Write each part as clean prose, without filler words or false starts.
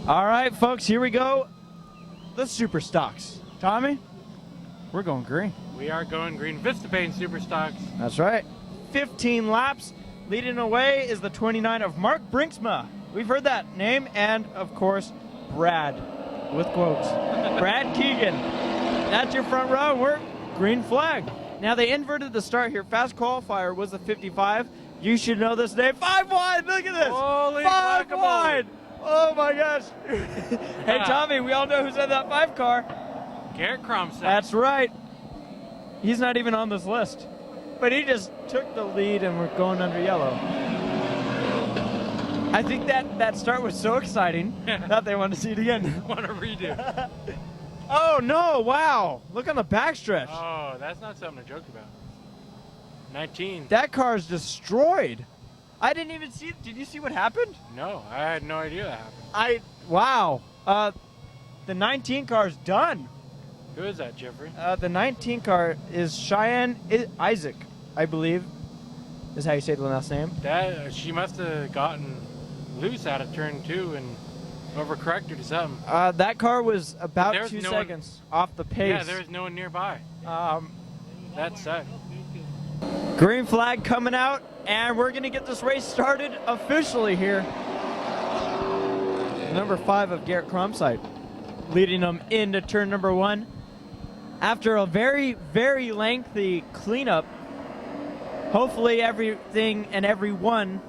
All right, folks, here we go. The Super Stocks. Tommy, we're going green. We are going green. Vista Paint Super Stocks. That's right. 15 laps. Leading away is the 29 of Mark Brinksma. We've heard that name, and of course, Brad, with quotes. Brad Keegan. That's your front row. We're green flag. Now, they inverted the start here. Fast qualifier was the 55. You should know this name. 5 wide. Look at this. Holy 5 guacamole. wide. Oh, my gosh. Hey, Tommy, we all know who's in that 5 car. Garrett Cromsack. That's right. He's not even on this list. But he just took the lead, and we're going under yellow. I think that start was so exciting that they want to see it again. Want to redo. Oh, no. Wow. Look on the backstretch. Oh, that's not something to joke about. 19. That car is destroyed. I didn't even see it. Did you see what happened? No, I had no idea that happened. Wow. The 19 car's done. Who is that, Jeffrey? The 19 car is Cheyenne Isaac, I believe, is how you say the last name. That she must have gotten loose out of turn 2 and overcorrected or something. That car was about There's 2 no seconds off the pace. Yeah, there was no one nearby. That sucked. Green flag coming out, and we're going to get this race started officially here. Number 5 of Garrett Cromsack leading them into turn number 1. After a very, very lengthy cleanup, hopefully everything and everyone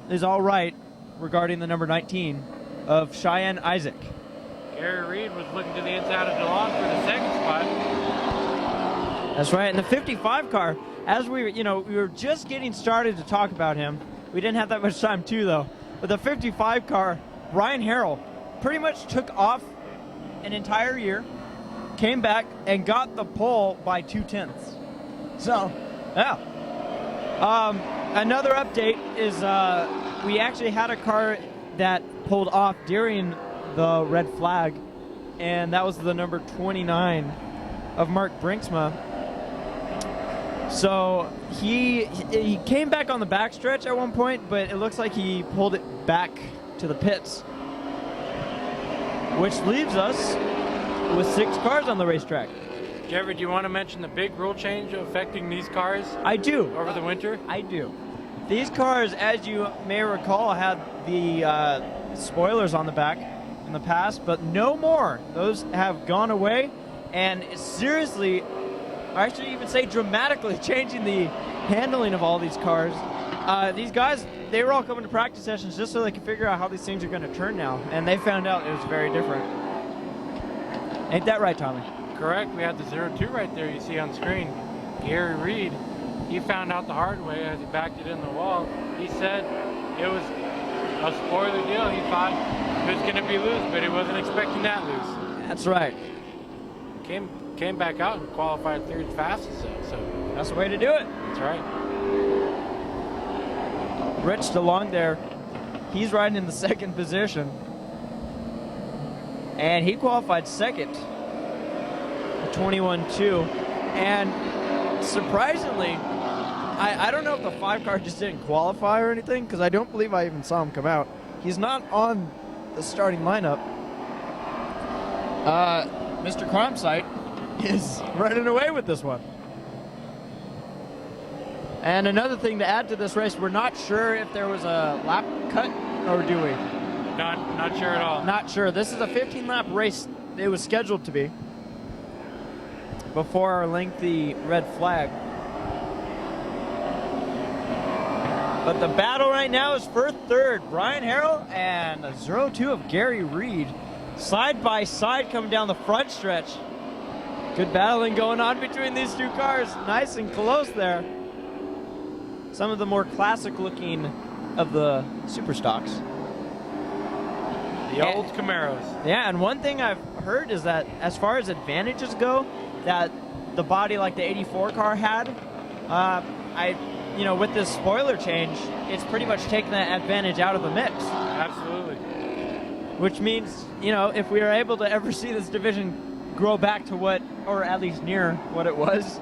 is all right regarding the number 19 of Cheyenne Isaac. Gary Reed was looking to the inside of DeLong for the second spot. That's right. And the 55 car, as we were just getting started to talk about him. We didn't have that much time too, though. But the 55 car, Brian Harrell, pretty much took off an entire year, came back and got the pole by 2/10. So, yeah. Another update is we actually had a car that pulled off during the red flag, and that was the number 29 of Mark Brinksma. So he came back on the backstretch at one point, but it looks like he pulled it back to the pits, which leaves us with 6 cars on the racetrack. Jeffrey, do you want to mention the big rule change affecting these cars? I do. Over the winter? I do. These cars, as you may recall, had the spoilers on the back in the past, but no more. Those have gone away, and seriously, I should even say dramatically changing the handling of all these cars. These guys, they were all coming to practice sessions just so they could figure out how these things are going to turn now, and they found out it was very different. Ain't that right, Tommy? Correct. We had the 02 right there you see on screen. Gary Reed, he found out the hard way as he backed it in the wall. He said it was a spoiler deal. He thought it was going to be loose, but he wasn't expecting that loose. That's right. Came back out and qualified third fastest, so That's the way to do it. that's right. Rich DeLong there, he's riding in the 2nd position. And he qualified 2nd, 21-2. And surprisingly, I don't know if the 5 car just didn't qualify or anything, because I don't believe I even saw him come out. He's not on the starting lineup. Mr. Cromsack is running away with this one. And another thing to add to this race, we're not sure if there was a lap cut, or do we? Not sure at all. Not sure. This is a 15-lap race. It was scheduled to be before our lengthy red flag. But the battle right now is for 3rd. Brian Harrell and the 02 of Gary Reed. Side by side coming down the front stretch. Good battling going on between these 2 cars. Nice and close there. Some of the more classic looking of the Super Stocks. The old Camaros. Yeah, and one thing I've heard is that as far as advantages go, that the body like the 84 car had, with this spoiler change, it's pretty much taken that advantage out of the mix. Absolutely. Which means, if we are able to ever see this division grow back to what, or at least near what it was,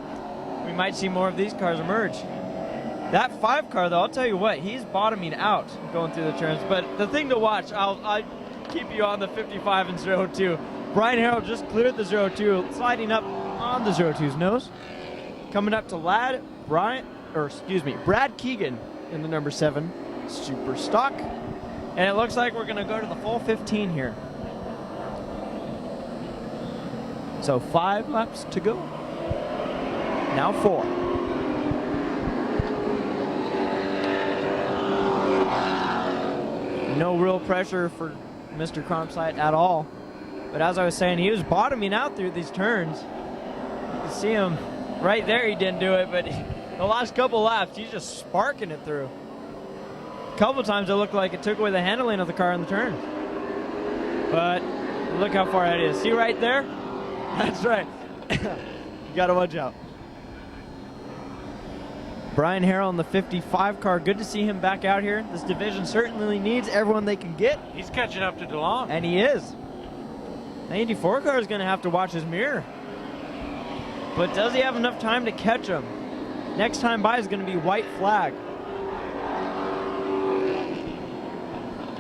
we might see more of these cars emerge. That 5 car, though, I'll tell you what, he's bottoming out going through the turns. But the thing to watch, keep you on the 55 and 02. Brian Harrell just cleared the 02, sliding up on the 02's nose. Coming up to Brad Keegan in the number 7 Super Stock. And it looks like we're going to go to the full 15 here. So 5 laps to go. Now 4. No real pressure for Mr. Crumpside at all. But as I was saying, he was bottoming out through these turns. You can see him right there. He didn't do it, but the last couple laps, he's just sparking it through. A couple times it looked like it took away the handling of the car in the turns. But look how far that is. See right there? That's right. You got to watch out. Brian Harrell in the 55 car. Good to see him back out here. This division certainly needs everyone they can get. He's catching up to DeLong. And he is. The 84 car is going to have to watch his mirror. But does he have enough time to catch him? Next time by is going to be white flag.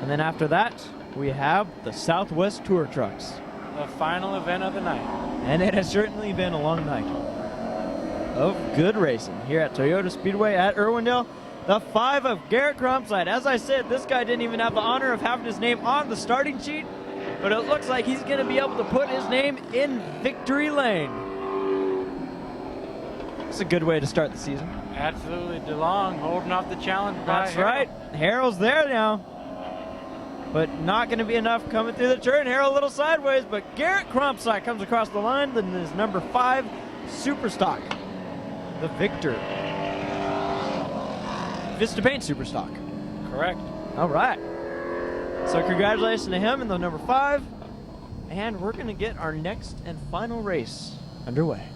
And then after that, we have the Southwest Tour Trucks. The final event of the night. And it has certainly been a long night of good racing here at Toyota Speedway at Irwindale. The 5 of Garrett Crumpside. As I said, this guy didn't even have the honor of having his name on the starting sheet, but it looks like he's going to be able to put his name in victory lane. It's a good way to start the season. Absolutely. DeLong holding off the challenge. That's right. Harrell's there now, but not going to be enough coming through the turn. Harrell a little sideways, but Garrett Crumpside comes across the line. Then his number 5 Super Stock, the victor. Vista Paint Super Stock. Correct. All right. So congratulations to him in the number 5. And we're going to get our next and final race underway.